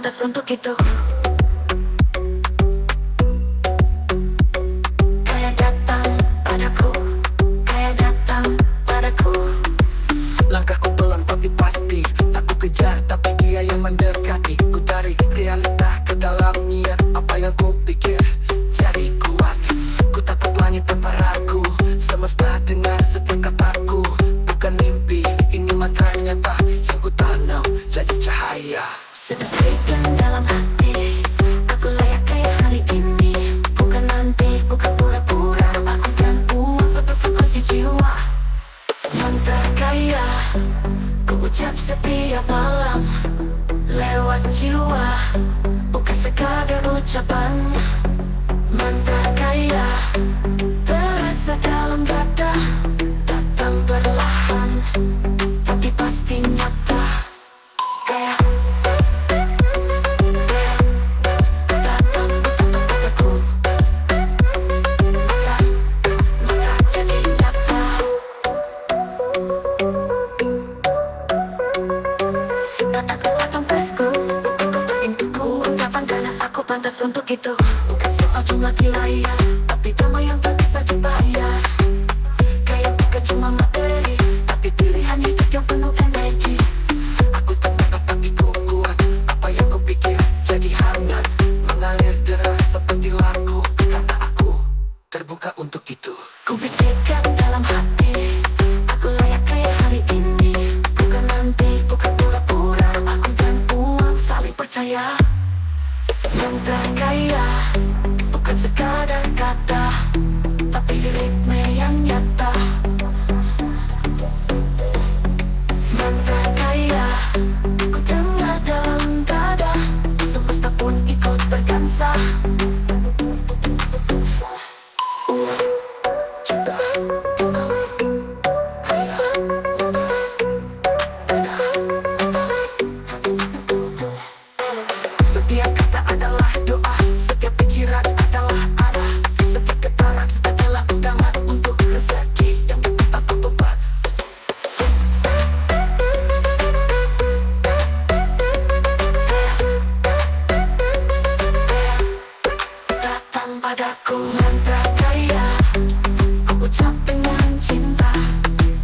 pantas untuk itu. Kayak datang padaku, kayak datang padaku. Langkahku pelan tapi pasti, tak ku kejar tapi dia yang mendekati. Ku tarik realita ke dalam niat, apa yang ku pikir jadi kuat. Ku tatap langit tanpa ragu, semesta dengar setiap kataku. Bukan mimpi, ini mantra nyata yang ku tanam jadi cahaya. Sedang dalam hati, aku layak kayak hari ini. Bukan nanti, bukan pura-pura. Aku dan uang satu frekuensi jiwa. Mantra kaya, ku ucap setiap malam lewat jiwa, bukan sekadar ucapan. Mantra kaya, terasa dalam dada, datang perlahan, tapi pasti nyata. Kayak datang padaku, mantra jadi nyata. Datang pasku, untukku ucapan karena aku pantas untuk itu. Bukan soal jumlah wilayah, tapi damai yang tak bisa dibayar. Kayak bukan cuma materi, tapi pilihan hidup yang penuh energi. Aku tenang tapi ku kuat, apa yang ku pikir jadi hangat, mengalir deras seperti lagu. Karena aku terbuka untuk itu. Ku bisikkan dalam hati, aku layak kayak hari ini. Bukan nanti, bukan pura-pura. Aku dan uang saling percaya. Mantra kaya, bukan sekadar kata, tapi ritme yang nyata. Mantra kaya, ku dengar dalam dada, semesta pun ikut berdansa. Cinta, kaya, dada. Setiap kata adalah doa, setiap pikiran adalah arah, setiap getaran adalah undangan untuk rezeki yang betul tanpa beban. Datang padaku mantra kaya, ku ucap dengan cinta,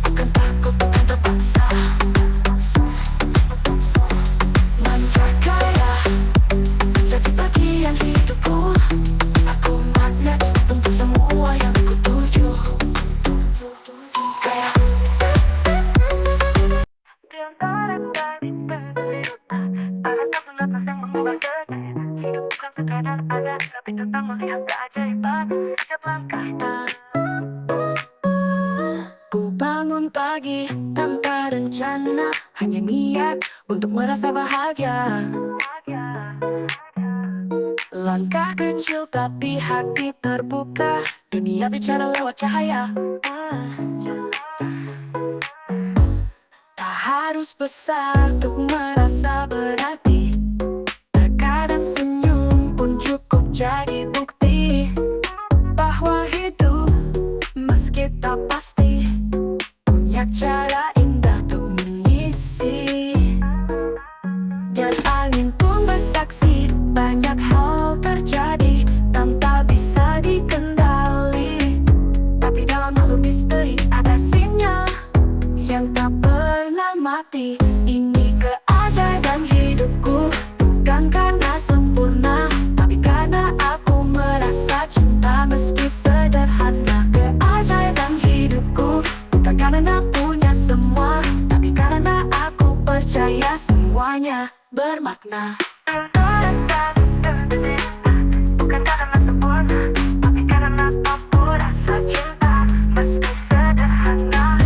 bukan takut, bukan terpaksa. Mantra kaya, jadi bagian hidupku. Aku magnet untuk semua yang ku tuju. Kayak di antara dari berbeda, ada satu nafas yang mengubah dunia. Hidup bukan sekadar ada, tapi tentang melihat keajaiban setiap langkahnya. Ku bangun pagi tanpa rencana, hanya niat untuk merasa bahagia. Langkah kecil tapi hati terbuka, dunia bicara lewat cahaya. Tak harus besar untuk merasa berarti, terkadang senyum pun cukup jadi bukti bahwa hidup meski tak pasti punya cara indah untuk mengisi. Dan angin pun bersaksi, banyak hal terjadi tanpa bisa dikendali. Tapi dalam makhluk misteri ada sinyal yang tak pernah mati. Ini keajaiban hidupku, bukan karena sempurna, tapi karena aku merasa cinta meski sederhana. Keajaiban hidupku, bukan karena punya semua, tapi karena aku percaya semuanya bermakna. Bukan karena sempurna, tapi karena aku rasa cinta meski sederhana.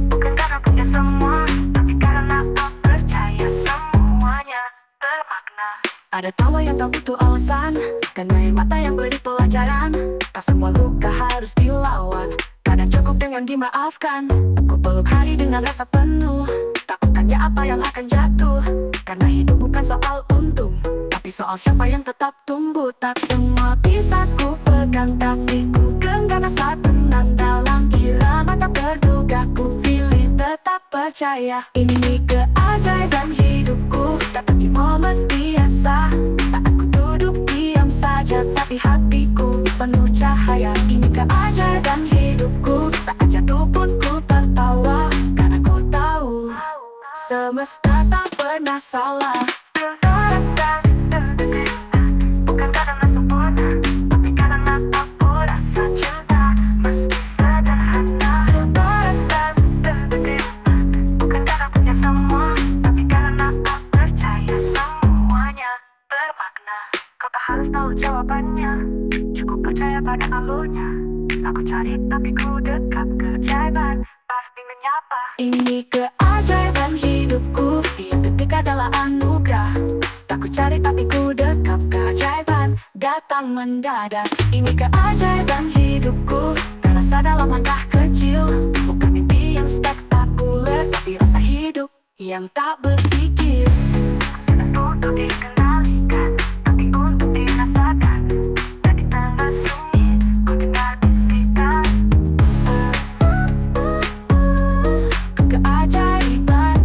Bukan karena punya semua, tapi karena aku percaya semuanya bermakna. Ada tawa yang tak butuh alasan, karena air mata yang beri pelajaran. Tak semua luka harus dilawan, kadang cukup dengan dimaafkan. Ku peluk hari dengan rasa penuh, takut tanya apa yang akan jatuh. Karena hidup bukan soal untung, tapi soal siapa yang tetap tumbuh. Tak semua bisa ku pegang, tapi ku genggam saat tenang dalam irama tak terduga. Ku pilih tetap percaya, ini keajaiban hidupku. datang di momen biasa. Saat ku duduk diam saja, tapi hatiku penuh cahaya. Ini keajaiban hidupku. Saat jatuh pun ku tertawa, karena ku tahu semesta tak pernah salah. Bukan karena sempurna, tapi karena aku rasa cinta meski sederhana. Bukan karena punya semua, tapi karena aku percaya semuanya bermakna. Kau tak harus tahu jawabannya, cukup percaya pada alurnya. Aku cari tapi ku dekat, keajaiban pasti menyapa. Ini keajaiban hidupku, tiap detik adalah anugerah. Tak ku cari tapi ku dekat, keajaiban datang mendadak. Ini keajaiban hidupku, terasa dalam langkah kecil. Bukan mimpi yang spektakuler, tapi rasa hidup yang tak berpikir. Bukan untuk dikendalikan, tapi untuk dirasakan. Dari tengah sunyi, ku dengar bisikan keajaiban.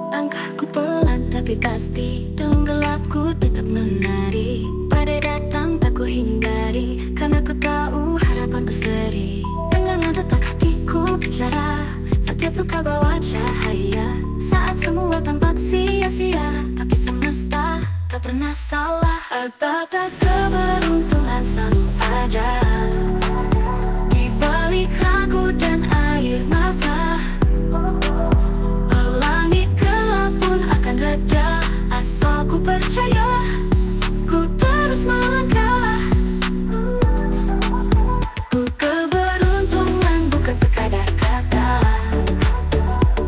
Langkahku pelan tapi pasti, dalam gelapku tetap menari. Badai datang tak ku hindari, karena ku tahu harapan berseri. Dengan detak hatiku bicara, setiap luka bawa cahaya. Saat semua tampak sia-sia, tapi semesta tak pernah salah. Apakah keberuntungan selalu ada di balik ragu dan air mata? Langit gelap pun akan reda, asal ku percaya, ku terus melangkah. Keberuntungan bukan sekadar kata,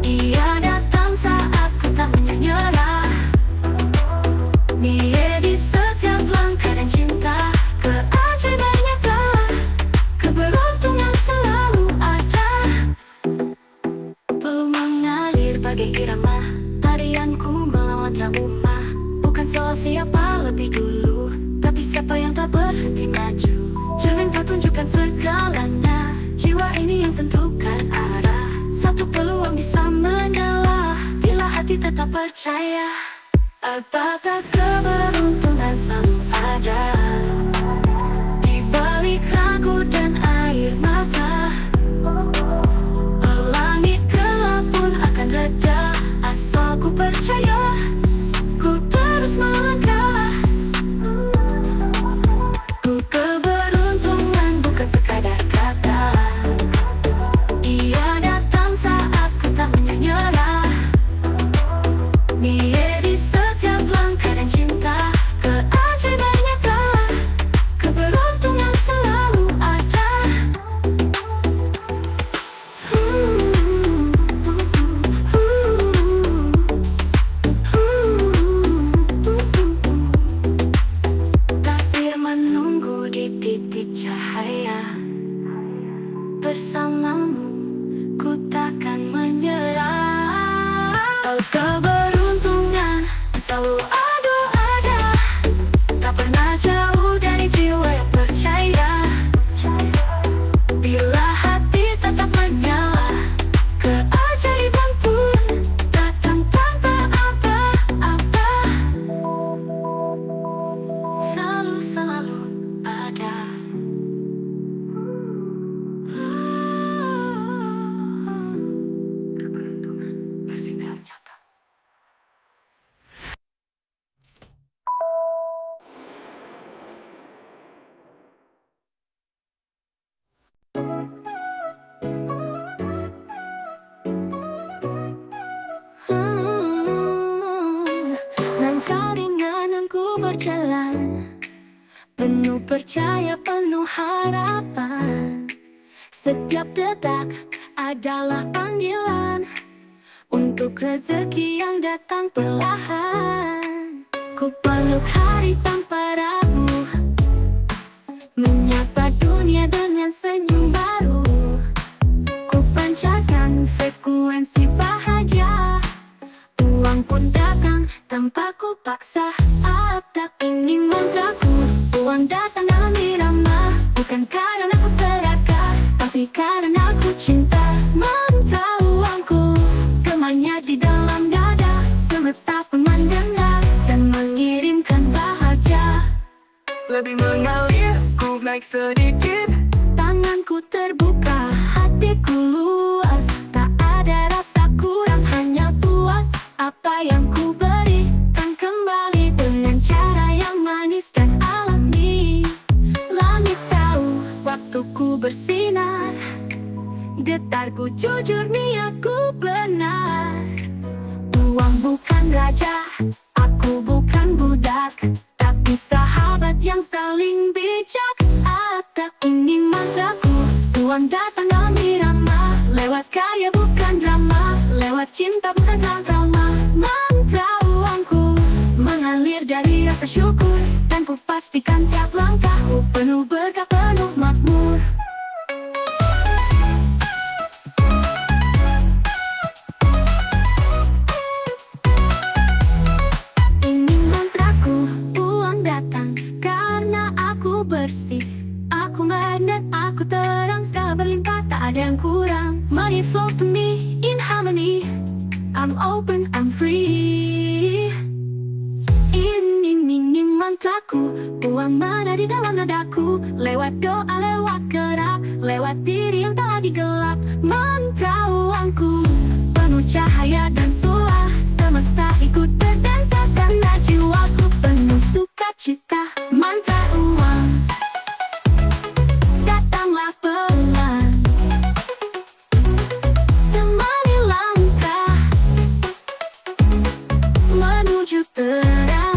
ia datang saat ku tak menyerah. Dia di setiap langkah dan cinta, keajaiban nyata. Keberuntungan selalu ada, belum mengalir bagai irama. Tarianku melawan trauma, bukan soal siapa lebih dulu, tapi siapa yang tak berhenti maju. Jangan kau tunjukkan segalanya, jiwa ini yang tentukan arah. Satu peluang bisa menyala, bila hati tetap percaya. Apakah keberuntungan selalu ada di balik ragu dan air mata? Langit gelap pun akan reda, asal ku percaya, ku terus melangkah. Keberuntungan bukan sekadar kata, ia datang saat ku tak menyerah. Dia di setiap langkah dan cinta, keajaiban nyata. Keberuntungan selalu ada. Takdir menunggu di titik cahaya. Bersamamu ku takkan menyerah. Keberuntungan selalu ada, tak pernah jauh dari jiwa yang percaya. Bila hati tetap menyala, keajaiban pun datang tanpa apa-apa. Selalu ada. Keberuntungan bersinar nyata. Langkah ringananku berjalan, penuh percaya, penuh harapan. Setiap detak adalah panggilan untuk rezeki yang datang perlahan. Ku peluk hari tanpa ragu, menyapa dunia dengan senyum baru. Ku pancarkan frekuensi bahagia, uang pun datang tanpa ku paksa. Atap ini mantraku, uang datang dalam irama. Bukan karena ku serakah, tapi karena ku cinta. Mantra uangku, gemanya di dalam dada. Semesta pun mendengar dan mengirimkan bahagia. Lebih mengalir, ku naik sedikit. Tanganku terbuka, hatiku luas. Tak ada rasa kurang, hanya puas. Apa yang ku berikan kembali dengan cara yang manis dan alami. Langit tahu, waktuku bersinar. Getarku jujur, niatku benar. Uang bukan raja, aku bukan budak, tapi sahabat yang saling bijak. Atap ini mantraku, uang datang dalam irama. Lewat karya bukan drama, lewat cinta bukan trauma. Mantra uangku mengalir dari rasa syukur, dan ku pastikan tiap langkahku penuh berkah, penuh makmur. Ini mantraku, uang datang karena aku bersih. Aku magnet, aku terang, segala berlimpah, tak ada yang kurang. Money flow to me in harmony. I'm open, I'm free. Ini mantraku, uang mana di dalam nadaku. Lewat doa, lewat gerak, lewat diri yang tak lagi gelap. Mantra uangku penuh cahaya dan sua. Semesta ikut berdansa karena jiwaku penuh sukacita. Mantra uang datanglah pelan, temani langkah menuju terang.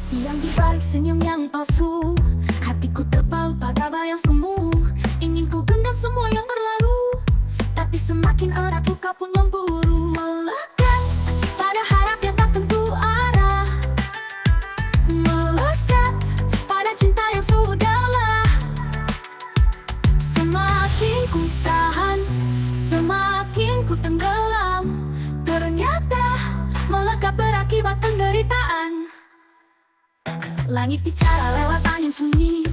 Diam di balik senyum yang palsu, hatiku terpaut pada bayang semu. Ingin ku genggam semua yang berlalu, tapi semakin erat luka pun memburu. Melekat pada harap yang tak tentu arah, melekat pada cinta yang sudahlah. Semakin ku tahan, semakin ku tenggelam. Ternyata melekat berakibat penderitaan. Langit bicara lewat angin sunyi,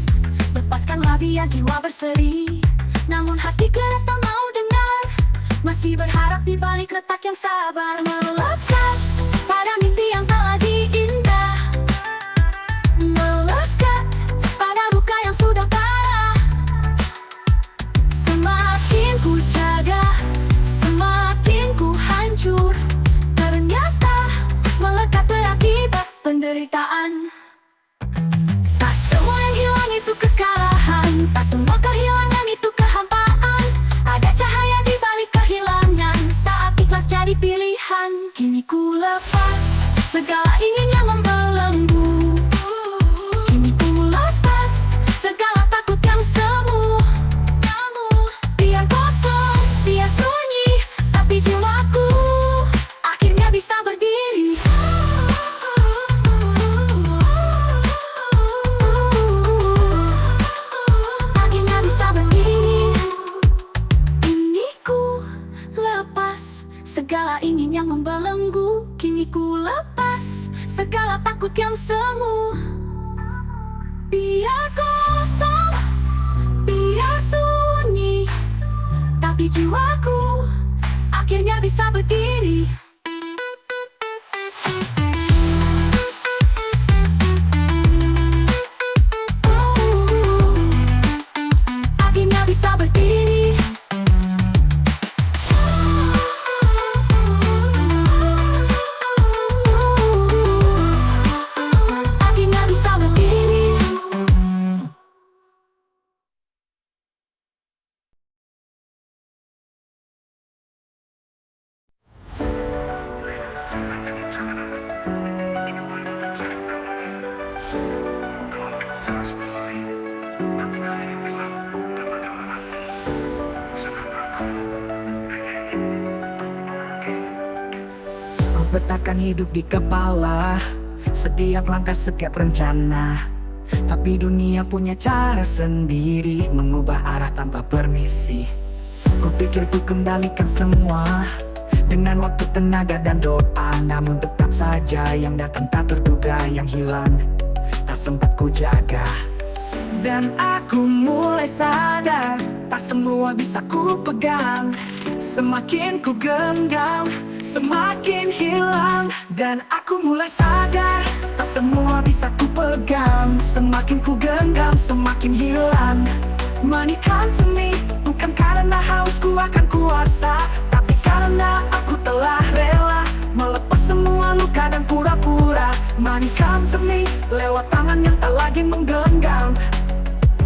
lepaskanlah biar jiwa berseri. Namun hati keras tak mau dengar, masih berharap di balik retak yang sabar. Melekat pada mimpi yang tak lagi indah, melekat pada luka yang sudah parah. Semakin ku jaga, semakin ku hancur. Ternyata melekat berakibat penderitaan. Itu kekalahan, tak semua kehilangan itu kehampaan. Ada cahaya di balik kehilangan, saat ikhlas jadi pilihan. Kini ku lepas segala ingin yang membelenggu. Kini ku lepas segala takut yang semu. Biar kosong, biar sunyi, tapi jiwaku akhirnya bisa berdiri. Segala ingin yang membelenggu, kini ku lepas segala takut yang semu. Biar kosong, biar sunyi, tapi jiwaku akhirnya bisa berdiri. Akhirnya bisa berdiri. Petakan hidup di kepala, setiap langkah, setiap rencana. Tapi dunia punya cara sendiri, mengubah arah tanpa permisi. Kupikir ku kendalikan semua dengan waktu, tenaga, dan doa. Namun tetap saja yang datang tak terduga, yang hilang tak sempat ku jaga. Dan aku mulai sadar, tak semua bisa ku pegang. Semakin ku genggam, semakin hilang. Dan aku mulai sadar, tak semua bisa ku pegang. Semakin ku genggam, semakin hilang. Money come to me, bukan karena hausku akan kuasa, tapi karena aku telah rela melepas semua luka dan pura-pura. Money come to me, lewat tangan yang tak lagi menggenggam,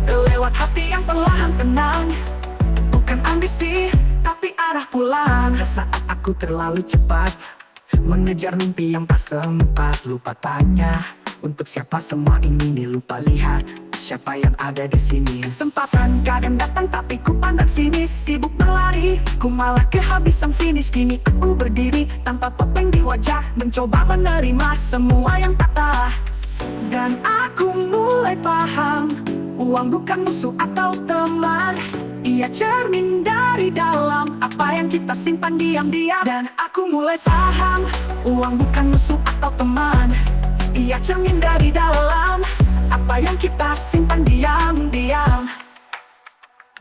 lewat hati yang perlahan tenang. Bukan ambisi, tapi arah pulang. Saat aku terlalu cepat mengejar mimpi yang tak sempat, lupa tanya untuk siapa semua ini, lupa lihat siapa yang ada di sini. Kesempatan kadang datang tapi ku pandang sini, sibuk berlari, ku malah kehabisan finish. Kini aku berdiri tanpa topeng di wajah, mencoba menerima semua yang patah. Dan aku mulai paham, uang bukan musuh atau teman. Ia cermin dari dalam apa yang kita simpan diam-diam. Dan aku mulai paham, uang bukan musuh atau teman. Ia cermin dari dalam apa yang kita simpan diam-diam.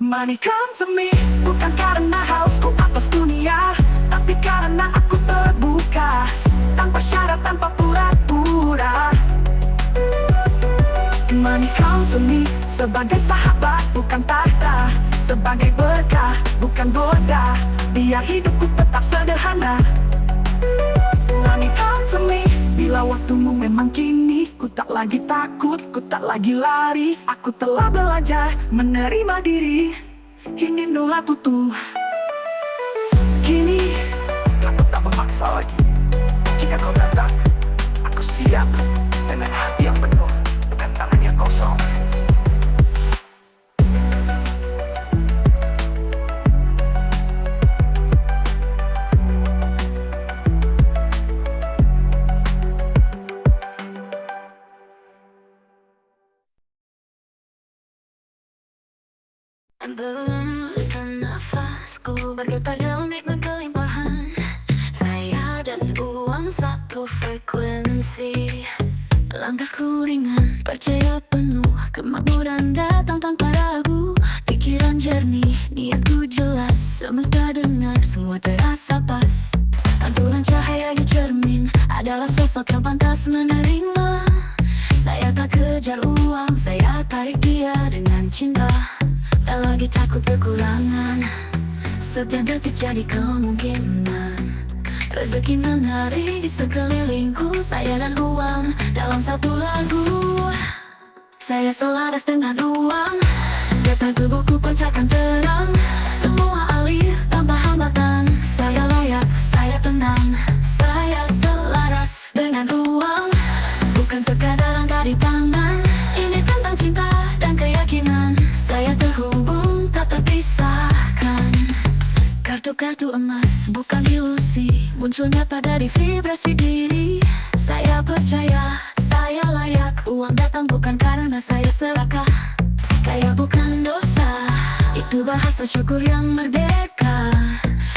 Money come to me, bukan karena hausku atas dunia, tapi karena aku terbuka, tanpa syarat, tanpa pura-pura. Money come to me, sebagai sahabat bukan tahta, sebagai berkah bukan goda, biar hidupku tetap sederhana. Money come to me, bila waktumu memang kini. Ku tak lagi takut, ku tak lagi lari, aku telah belajar menerima diri. Ingin doa tutup kini, aku tak memaksa lagi. Jika kau datang, aku siap dengan hati yang penuh, bukan tangan yang kosong. Belum bernafas, ku bergetar dalam ritme kelimpahan. Saya dan uang satu frekuensi. Langkahku ringan, percaya penuh, kemakmuran datang tanpa ragu. Pikiran jernih, niatku jelas, semesta dengar, semua terasa pas. Pantulan cahaya di cermin adalah sosok yang pantas menerima. Saya tak kejar uang, saya tarik dia dengan cinta. Tak lagi takut kekurangan, setiap detik jadi kemungkinan. Rezeki menari di sekelilingku, saya dan uang dalam satu lagu. Saya selaras dengan uang, getar tubuhku pancarkan terang. Semua alir tanpa hambatan, saya layak, saya tenang. Saya selaras dengan uang, bukan sekadar angka di tangan. Ini tentang cinta dan keyakinan, saya terhubung tak terpisahkan. Kartu-kartu emas bukan ilusi, muncul nyata dari vibrasi diri. Saya percaya, saya layak, uang datang bukan karena saya serakah. Kaya bukan dosa, itu bahasa syukur yang merdeka.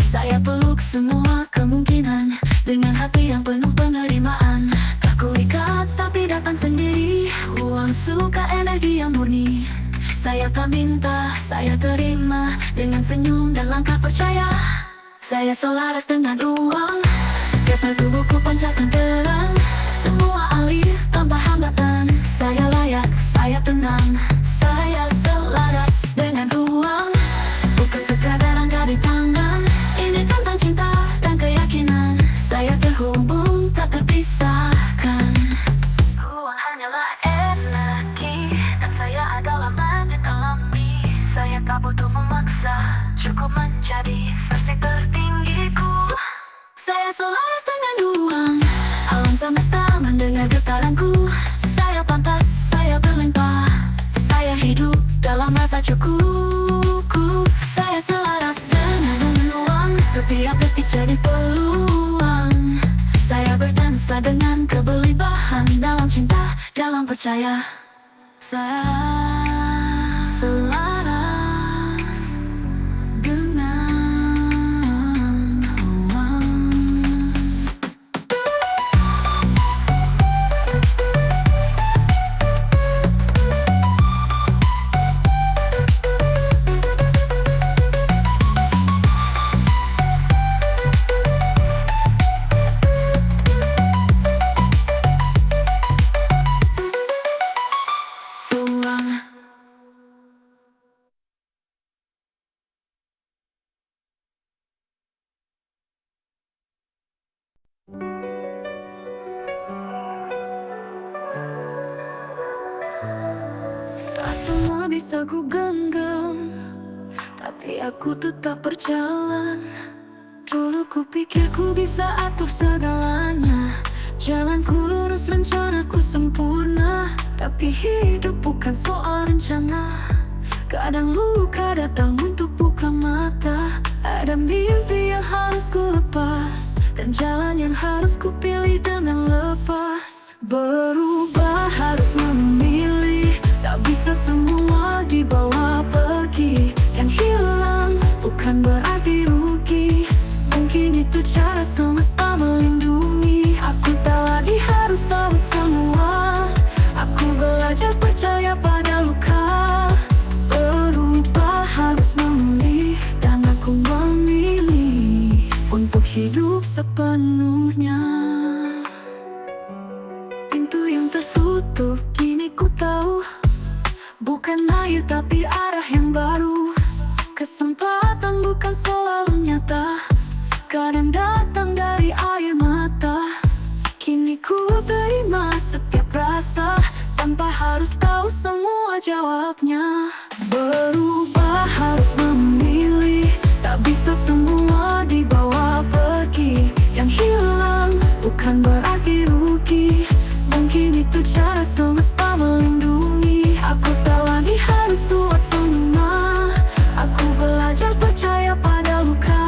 Saya peluk semua kemungkinan dengan hati yang penuh penerimaan. Tak kuikat tapi datang sendiri, uang suka energi yang murni. Saya tak minta, saya terima dengan senyum dan langkah percaya. Saya selaras dengan uang, getar tubuhku pancarkan terang. Semua alir tanpa hambatan, saya layak, saya tenang. Saya selaras dengan uang, bukan sekadar angka di tangan. Ini tentang cinta dan keyakinan, saya terhubung tak terpisahkan. Uang hanyalah energi, dan saya adalah magnet alami. Saya tak butuh memaksa, cukup menjadi versi tertinggiku. Saya selaras dengan uang, alam semesta mendengar getaranku. Saya pantas, saya berlimpah, saya hidup dalam rasa cukup. Saya selaras dengan uang, setiap detik jadi peluang. Saya percaya saya selaras dengan Allah. Tuhan, tak semua bisa ku genggam, tapi aku tetap berjalan. Dulu ku pikir ku bisa atur segalanya, jalanku lurus, rencanaku sempurna. Tapi hidup bukan soal rencana. Kadang luka datang untuk buka mata. Ada mimpi yang harus ku lepas, dan jalan yang harus ku pilih dengan lepas. Berubah harus memilih, tak bisa semua dibawa pergi. Yang hilang bukan berarti rugi, mungkin itu cara semesta melindungi. Aku tak lagi harus tahu semua, aku belajar percaya pada luka. Berubah harus memilih, dan aku memilih untuk hidup sepenuhnya. Pintu yang tertutup kini ku tahu, bukan air tapi arah yang baru. Kesempatan bukan selalu nyata, kadang datang dari air mata. Kini ku terima setiap rasa, tanpa harus tahu semua jawabnya. Berubah harus memilih, tak bisa semua dibawa pergi. Yang hilang bukan berarti rugi, mungkin itu cara semesta melindungi. Aku tak lagi harus buat semua, aku belajar percaya pada luka.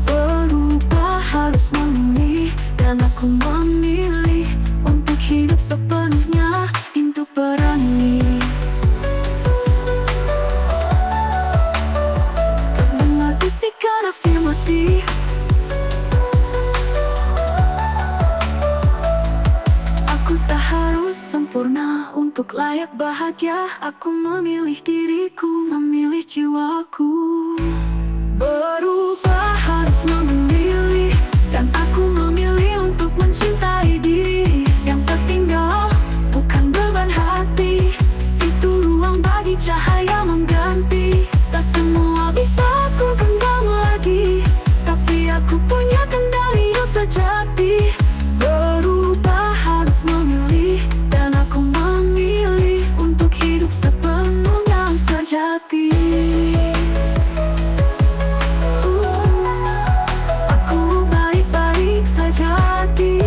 Berubah harus memilih, dan aku memilih untuk hidup sepenuhnya, untuk berani. Terdengar bisikan afirmasi, aku tak harus sempurna untuk layak bahagia. Aku memilih diriku, memilih jiwaku. Berubah harus memilih, dan aku memilih untuk mencintai diri. Yang tertinggal bukan beban hati, itu ruang bagi cahaya mengganti. Tak semua bisa aku genggam lagi, tapi aku punya kendali yang sejati. Berubah harus memilih, dan aku memilih untuk hidup sepenuhnya sejati. Aku baik-baik saja di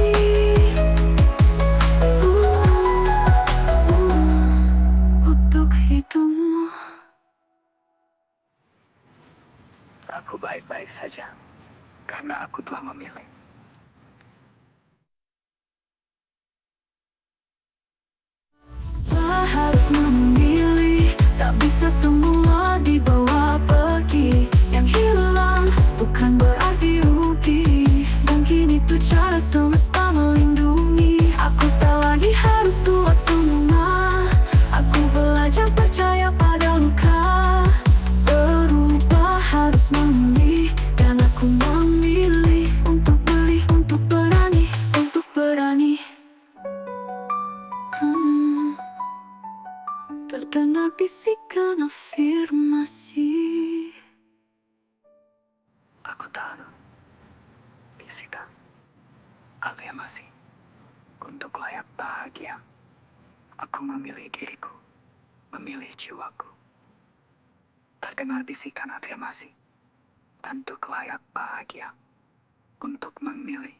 untuk hidupmu. Aku baik-baik saja, karena aku telah memilih. Harus memilih, tak bisa semua dibawa pergi. Yang hilang bukan berarti rugi, mungkin itu cara semesta melindungi. Aku tak lagi harus buat semua, aku belajar percaya pada luka. Berubah harus memilih, dan aku memilih untuk beli, untuk berani, untuk berani. Terdengar bisikan afirmasi, Aku tahu bisikan afirmasi untuk layak bahagia. Aku memilih diriku, memilih jiwaku. Terdengar bisikan afirmasi untuk layak bahagia, untuk memilih